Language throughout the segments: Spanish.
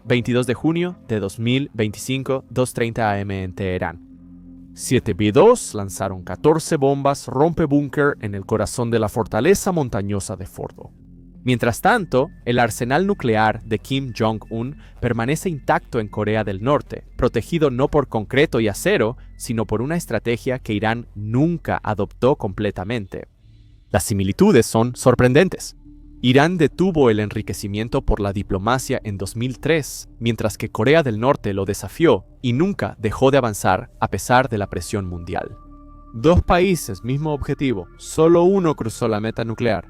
22 de junio de 2025, 2:30 am en Teherán. 7B2 lanzaron 14 bombas rompebúnker en el corazón de la fortaleza montañosa de Fordo. Mientras tanto, el arsenal nuclear de Kim Jong-un permanece intacto en Corea del Norte, protegido no por concreto y acero, sino por una estrategia que Irán nunca adoptó completamente. Las similitudes son sorprendentes. Irán detuvo el enriquecimiento por la diplomacia en 2003, mientras que Corea del Norte lo desafió y nunca dejó de avanzar a pesar de la presión mundial. Dos países, mismo objetivo, solo uno cruzó la meta nuclear.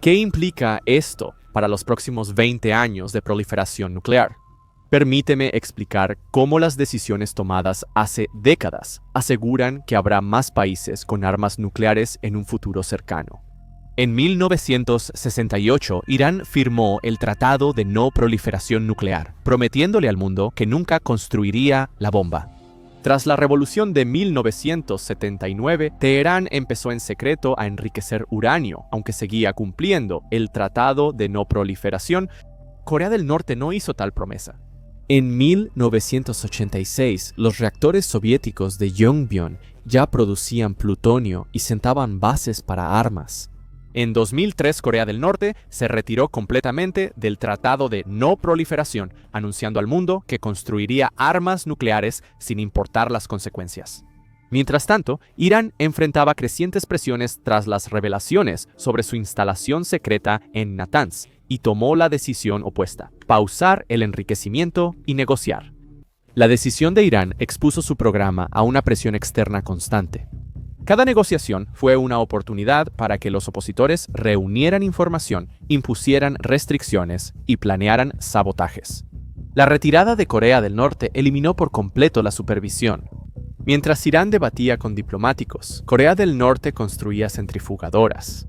¿Qué implica esto para los próximos 20 años de proliferación nuclear? Permíteme explicar cómo las decisiones tomadas hace décadas aseguran que habrá más países con armas nucleares en un futuro cercano. En 1968, Irán firmó el Tratado de No Proliferación Nuclear, prometiéndole al mundo que nunca construiría la bomba. Tras la revolución de 1979, Teherán empezó en secreto a enriquecer uranio, aunque seguía cumpliendo el Tratado de No Proliferación. Corea del Norte no hizo tal promesa. En 1986, los reactores soviéticos de Yongbyon ya producían plutonio y sentaban bases para armas. En 2003, Corea del Norte se retiró completamente del Tratado de No Proliferación, anunciando al mundo que construiría armas nucleares sin importar las consecuencias. Mientras tanto, Irán enfrentaba crecientes presiones tras las revelaciones sobre su instalación secreta en Natanz y tomó la decisión opuesta: pausar el enriquecimiento y negociar. La decisión de Irán expuso su programa a una presión externa constante. Cada negociación fue una oportunidad para que los opositores reunieran información, impusieran restricciones y planearan sabotajes. La retirada de Corea del Norte eliminó por completo la supervisión. Mientras Irán debatía con diplomáticos, Corea del Norte construía centrifugadoras.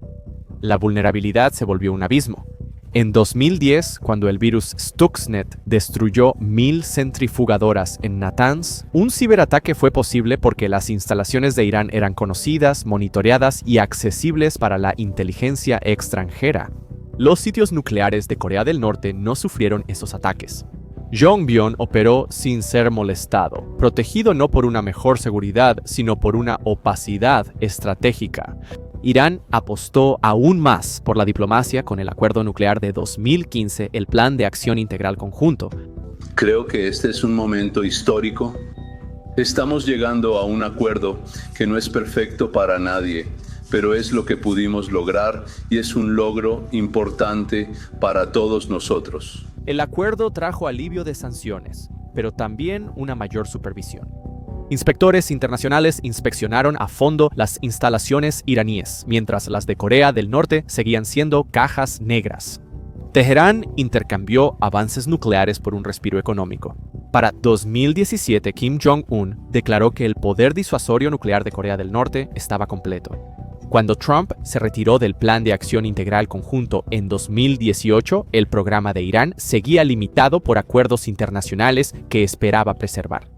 La vulnerabilidad se volvió un abismo. En 2010, cuando el virus Stuxnet destruyó 1000 centrifugadoras en Natanz, un ciberataque fue posible porque las instalaciones de Irán eran conocidas, monitoreadas y accesibles para la inteligencia extranjera. Los sitios nucleares de Corea del Norte no sufrieron esos ataques. Yongbyon operó sin ser molestado, protegido no por una mejor seguridad, sino por una opacidad estratégica. Irán apostó aún más por la diplomacia con el acuerdo nuclear de 2015, el Plan de Acción Integral Conjunto. Creo que este es un momento histórico. Estamos llegando a un acuerdo que no es perfecto para nadie, pero es lo que pudimos lograr y es un logro importante para todos nosotros. El acuerdo trajo alivio de sanciones, pero también una mayor supervisión. Inspectores internacionales inspeccionaron a fondo las instalaciones iraníes, mientras las de Corea del Norte seguían siendo cajas negras. Teherán intercambió avances nucleares por un respiro económico. Para 2017, Kim Jong-un declaró que el poder disuasorio nuclear de Corea del Norte estaba completo. Cuando Trump se retiró del Plan de Acción Integral Conjunto en 2018, el programa de Irán seguía limitado por acuerdos internacionales que esperaba preservar.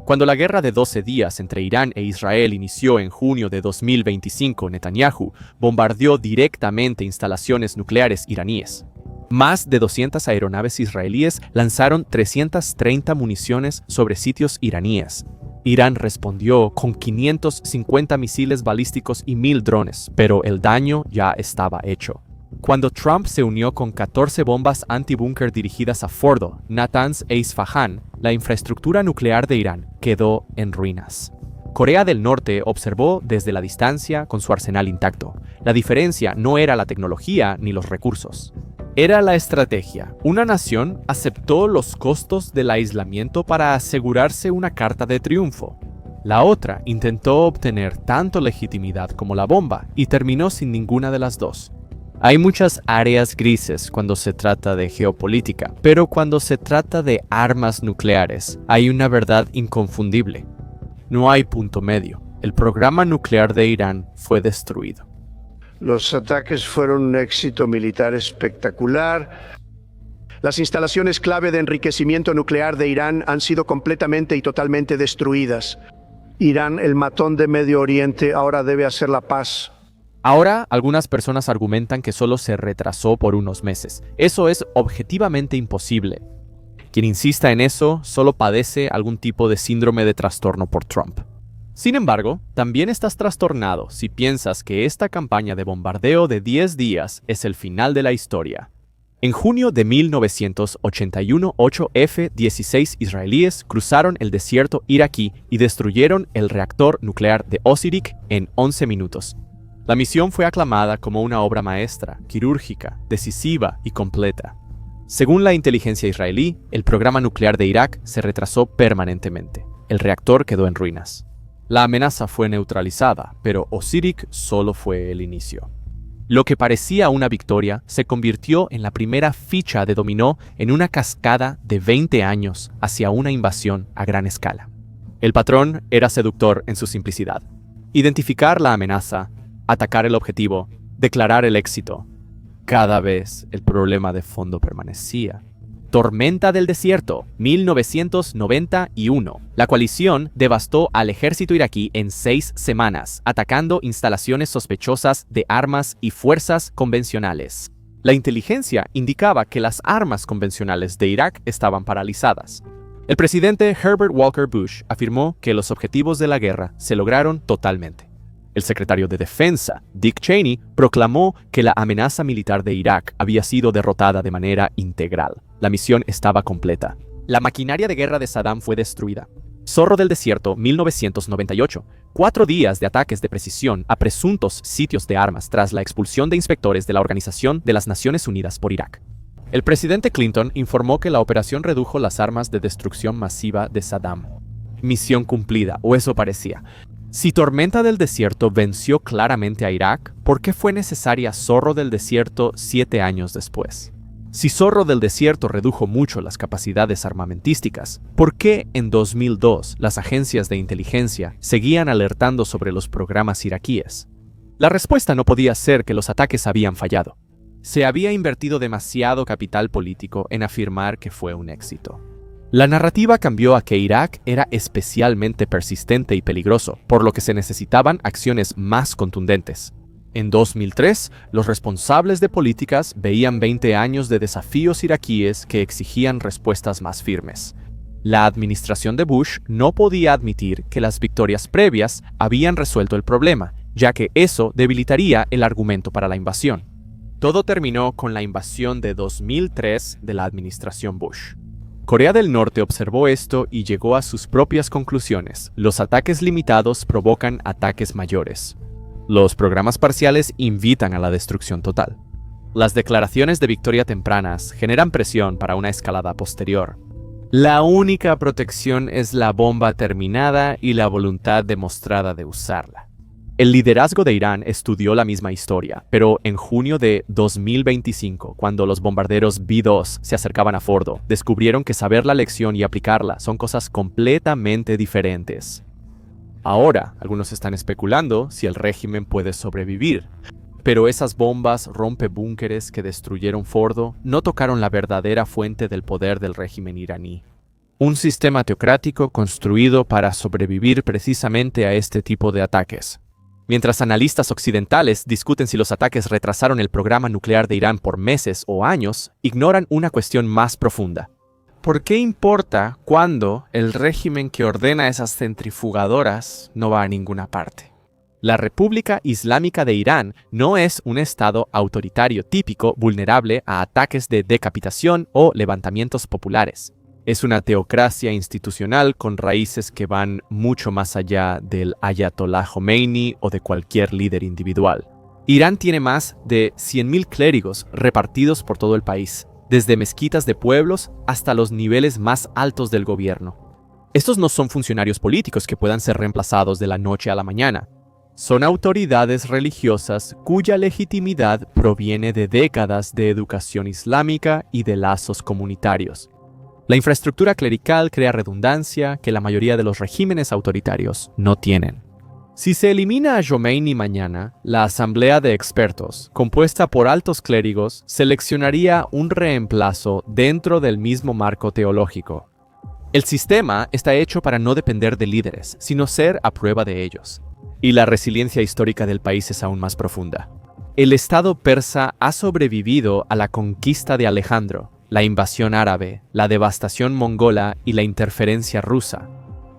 Cuando la guerra de 12 días entre Irán e Israel inició en junio de 2025, Netanyahu bombardeó directamente instalaciones nucleares iraníes. Más de 200 aeronaves israelíes lanzaron 330 municiones sobre sitios iraníes. Irán respondió con 550 misiles balísticos y 1000 drones, pero el daño ya estaba hecho. Cuando Trump se unió con 14 bombas antibúnker dirigidas a Fordo, Natanz e Isfahán, la infraestructura nuclear de Irán quedó en ruinas. Corea del Norte observó desde la distancia con su arsenal intacto. La diferencia no era la tecnología ni los recursos. Era la estrategia. Una nación aceptó los costos del aislamiento para asegurarse una carta de triunfo. La otra intentó obtener tanto legitimidad como la bomba y terminó sin ninguna de las dos. Hay muchas áreas grises cuando se trata de geopolítica, pero cuando se trata de armas nucleares, hay una verdad inconfundible. No hay punto medio. El programa nuclear de Irán fue destruido. Los ataques fueron un éxito militar espectacular. Las instalaciones clave de enriquecimiento nuclear de Irán han sido completamente y totalmente destruidas. Irán, el matón de Medio Oriente, ahora debe hacer la paz. Ahora, algunas personas argumentan que solo se retrasó por unos meses. Eso es objetivamente imposible. Quien insista en eso solo padece algún tipo de síndrome de trastorno por Trump. Sin embargo, también estás trastornado si piensas que esta campaña de bombardeo de 10 días es el final de la historia. En junio de 1981, 8 F-16 israelíes cruzaron el desierto iraquí y destruyeron el reactor nuclear de Osirik en 11 minutos. La misión fue aclamada como una obra maestra, quirúrgica, decisiva y completa. Según la inteligencia israelí, el programa nuclear de Irak se retrasó permanentemente. El reactor quedó en ruinas. La amenaza fue neutralizada, pero Osirik solo fue el inicio. Lo que parecía una victoria se convirtió en la primera ficha de dominó en una cascada de 20 años hacia una invasión a gran escala. El patrón era seductor en su simplicidad. Identificar la amenaza, atacar el objetivo, declarar el éxito. Cada vez el problema de fondo permanecía. Tormenta del desierto, 1991. La coalición devastó al ejército iraquí en 6 semanas, atacando instalaciones sospechosas de armas y fuerzas convencionales. La inteligencia indicaba que las armas convencionales de Irak estaban paralizadas. El presidente Herbert Walker Bush afirmó que los objetivos de la guerra se lograron totalmente. El secretario de Defensa, Dick Cheney, proclamó que la amenaza militar de Irak había sido derrotada de manera integral. La misión estaba completa. La maquinaria de guerra de Saddam fue destruida. Zorro del Desierto, 1998. 4 días de ataques de precisión a presuntos sitios de armas tras la expulsión de inspectores de la Organización de las Naciones Unidas por Irak. El presidente Clinton informó que la operación redujo las armas de destrucción masiva de Saddam. Misión cumplida, o eso parecía. Si Tormenta del Desierto venció claramente a Irak, ¿por qué fue necesaria Zorro del Desierto 7 años después? Si Zorro del Desierto redujo mucho las capacidades armamentísticas, ¿por qué en 2002 las agencias de inteligencia seguían alertando sobre los programas iraquíes? La respuesta no podía ser que los ataques habían fallado. Se había invertido demasiado capital político en afirmar que fue un éxito. La narrativa cambió a que Irak era especialmente persistente y peligroso, por lo que se necesitaban acciones más contundentes. En 2003, los responsables de políticas veían 20 años de desafíos iraquíes que exigían respuestas más firmes. La administración de Bush no podía admitir que las victorias previas habían resuelto el problema, ya que eso debilitaría el argumento para la invasión. Todo terminó con la invasión de 2003 de la administración Bush. Corea del Norte observó esto y llegó a sus propias conclusiones. Los ataques limitados provocan ataques mayores. Los programas parciales invitan a la destrucción total. Las declaraciones de victoria tempranas generan presión para una escalada posterior. La única protección es la bomba terminada y la voluntad demostrada de usarla. El liderazgo de Irán estudió la misma historia, pero en junio de 2025, cuando los bombarderos B-2 se acercaban a Fordo, descubrieron que saber la lección y aplicarla son cosas completamente diferentes. Ahora, algunos están especulando si el régimen puede sobrevivir, pero esas bombas rompebúnkeres que destruyeron Fordo no tocaron la verdadera fuente del poder del régimen iraní. Un sistema teocrático construido para sobrevivir precisamente a este tipo de ataques. Mientras analistas occidentales discuten si los ataques retrasaron el programa nuclear de Irán por meses o años, ignoran una cuestión más profunda. ¿Por qué importa cuando el régimen que ordena esas centrifugadoras no va a ninguna parte? La República Islámica de Irán no es un estado autoritario típico vulnerable a ataques de decapitación o levantamientos populares. Es una teocracia institucional con raíces que van mucho más allá del Ayatollah Khomeini o de cualquier líder individual. Irán tiene más de 100.000 clérigos repartidos por todo el país, desde mezquitas de pueblos hasta los niveles más altos del gobierno. Estos no son funcionarios políticos que puedan ser reemplazados de la noche a la mañana. Son autoridades religiosas cuya legitimidad proviene de décadas de educación islámica y de lazos comunitarios. La infraestructura clerical crea redundancia que la mayoría de los regímenes autoritarios no tienen. Si se elimina a Khomeini mañana, la asamblea de expertos, compuesta por altos clérigos, seleccionaría un reemplazo dentro del mismo marco teológico. El sistema está hecho para no depender de líderes, sino ser a prueba de ellos. Y la resiliencia histórica del país es aún más profunda. El Estado persa ha sobrevivido a la conquista de Alejandro, la invasión árabe, la devastación mongola y la interferencia rusa.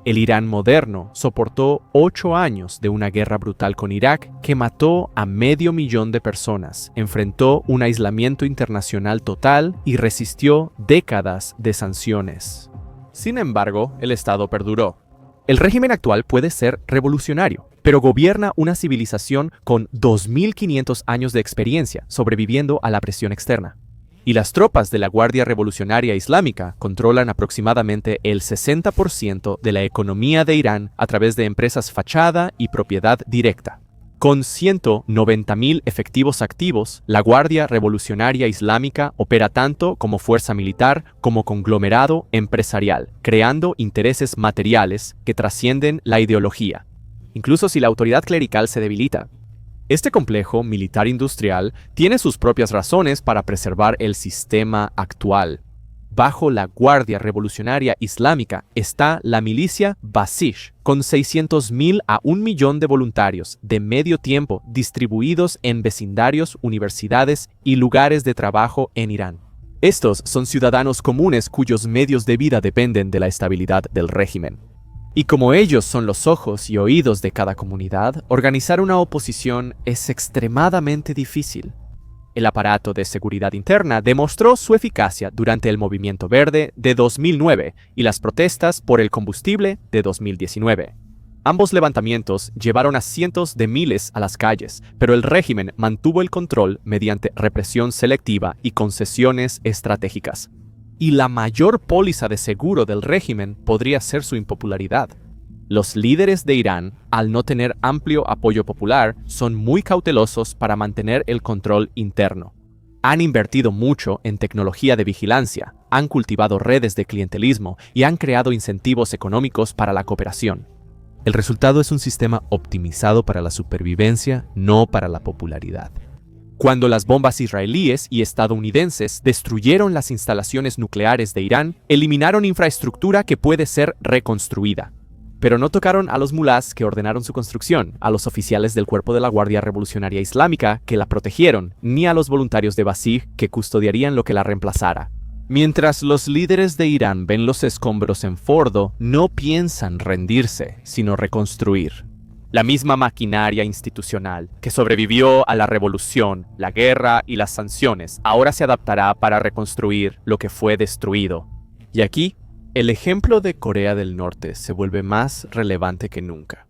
El Irán moderno soportó 8 años de una guerra brutal con Irak que mató a 500.000 de personas, enfrentó un aislamiento internacional total y resistió décadas de sanciones. Sin embargo, el Estado perduró. El régimen actual puede ser revolucionario, pero gobierna una civilización con 2.500 años de experiencia sobreviviendo a la presión externa. Y las tropas de la Guardia Revolucionaria Islámica controlan aproximadamente el 60% de la economía de Irán a través de empresas fachada y propiedad directa. Con 190.000 efectivos activos, la Guardia Revolucionaria Islámica opera tanto como fuerza militar como conglomerado empresarial, creando intereses materiales que trascienden la ideología, incluso si la autoridad clerical se debilita. Este complejo militar-industrial tiene sus propias razones para preservar el sistema actual. Bajo la Guardia Revolucionaria Islámica está la milicia Basij, con 600.000 a 1.000.000 de voluntarios de medio tiempo distribuidos en vecindarios, universidades y lugares de trabajo en Irán. Estos son ciudadanos comunes cuyos medios de vida dependen de la estabilidad del régimen. Y como ellos son los ojos y oídos de cada comunidad, organizar una oposición es extremadamente difícil. El aparato de seguridad interna demostró su eficacia durante el Movimiento Verde de 2009 y las protestas por el combustible de 2019. Ambos levantamientos llevaron a cientos de miles a las calles, pero el régimen mantuvo el control mediante represión selectiva y concesiones estratégicas. Y la mayor póliza de seguro del régimen podría ser su impopularidad. Los líderes de Irán, al no tener amplio apoyo popular, son muy cautelosos para mantener el control interno. Han invertido mucho en tecnología de vigilancia, han cultivado redes de clientelismo y han creado incentivos económicos para la cooperación. El resultado es un sistema optimizado para la supervivencia, no para la popularidad. Cuando las bombas israelíes y estadounidenses destruyeron las instalaciones nucleares de Irán, eliminaron infraestructura que puede ser reconstruida. Pero no tocaron a los mulás que ordenaron su construcción, a los oficiales del cuerpo de la Guardia Revolucionaria Islámica que la protegieron, ni a los voluntarios de Basij que custodiarían lo que la reemplazara. Mientras los líderes de Irán ven los escombros en Fordo, no piensan rendirse, sino reconstruir. La misma maquinaria institucional que sobrevivió a la revolución, la guerra y las sanciones, ahora se adaptará para reconstruir lo que fue destruido. Y aquí, el ejemplo de Corea del Norte se vuelve más relevante que nunca.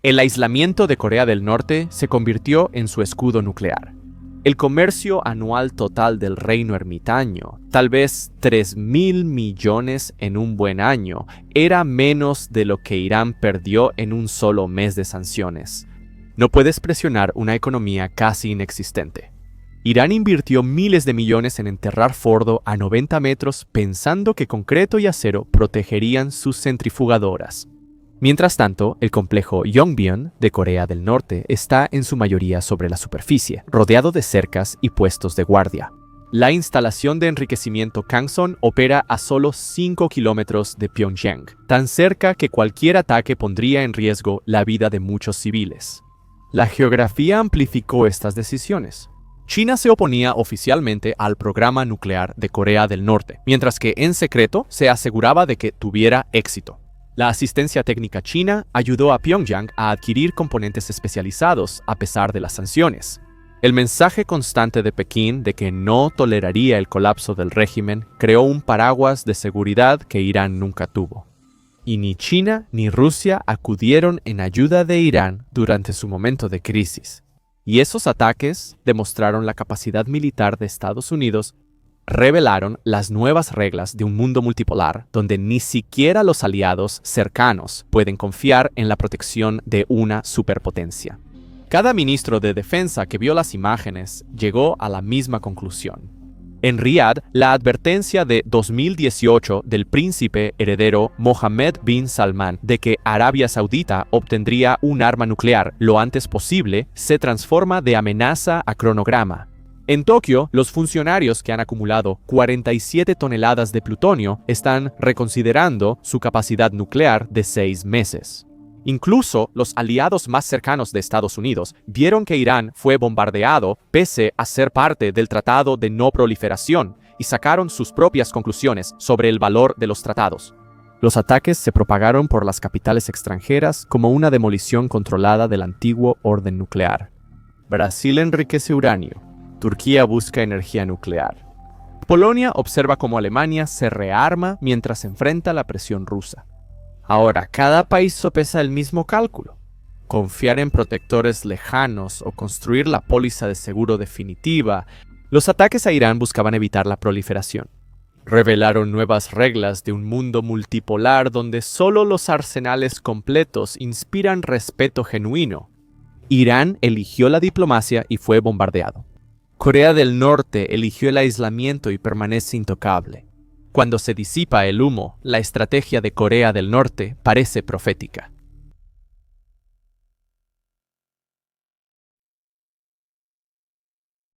El aislamiento de Corea del Norte se convirtió en su escudo nuclear. El comercio anual total del reino ermitaño, tal vez 3.000 millones en un buen año, era menos de lo que Irán perdió en un solo mes de sanciones. No puedes presionar una economía casi inexistente. Irán invirtió miles de millones en enterrar Fordo a 90 metros pensando que concreto y acero protegerían sus centrifugadoras. Mientras tanto, el complejo Yongbyon de Corea del Norte está en su mayoría sobre la superficie, rodeado de cercas y puestos de guardia. La instalación de enriquecimiento Kangson opera a solo 5 kilómetros de Pyongyang, tan cerca que cualquier ataque pondría en riesgo la vida de muchos civiles. La geografía amplificó estas decisiones. China se oponía oficialmente al programa nuclear de Corea del Norte, mientras que en secreto se aseguraba de que tuviera éxito. La asistencia técnica china ayudó a Pyongyang a adquirir componentes especializados a pesar de las sanciones. El mensaje constante de Pekín de que no toleraría el colapso del régimen creó un paraguas de seguridad que Irán nunca tuvo. Y ni China ni Rusia acudieron en ayuda de Irán durante su momento de crisis. Y esos ataques demostraron la capacidad militar de Estados Unidos, revelaron las nuevas reglas de un mundo multipolar donde ni siquiera los aliados cercanos pueden confiar en la protección de una superpotencia. Cada ministro de defensa que vio las imágenes llegó a la misma conclusión. En Riad, la advertencia de 2018 del príncipe heredero Mohammed bin Salman de que Arabia Saudita obtendría un arma nuclear lo antes posible se transforma de amenaza a cronograma. En Tokio, los funcionarios que han acumulado 47 toneladas de plutonio están reconsiderando su capacidad nuclear de 6 meses. Incluso los aliados más cercanos de Estados Unidos vieron que Irán fue bombardeado pese a ser parte del Tratado de No Proliferación y sacaron sus propias conclusiones sobre el valor de los tratados. Los ataques se propagaron por las capitales extranjeras como una demolición controlada del antiguo orden nuclear. Brasil enriquece uranio. Turquía busca energía nuclear. Polonia observa cómo Alemania se rearma mientras enfrenta la presión rusa. Ahora, cada país sopesa el mismo cálculo. Confiar en protectores lejanos o construir la póliza de seguro definitiva. Los ataques a Irán buscaban evitar la proliferación. Revelaron nuevas reglas de un mundo multipolar donde solo los arsenales completos inspiran respeto genuino. Irán eligió la diplomacia y fue bombardeado. Corea del Norte eligió el aislamiento y permanece intocable. Cuando se disipa el humo, la estrategia de Corea del Norte parece profética.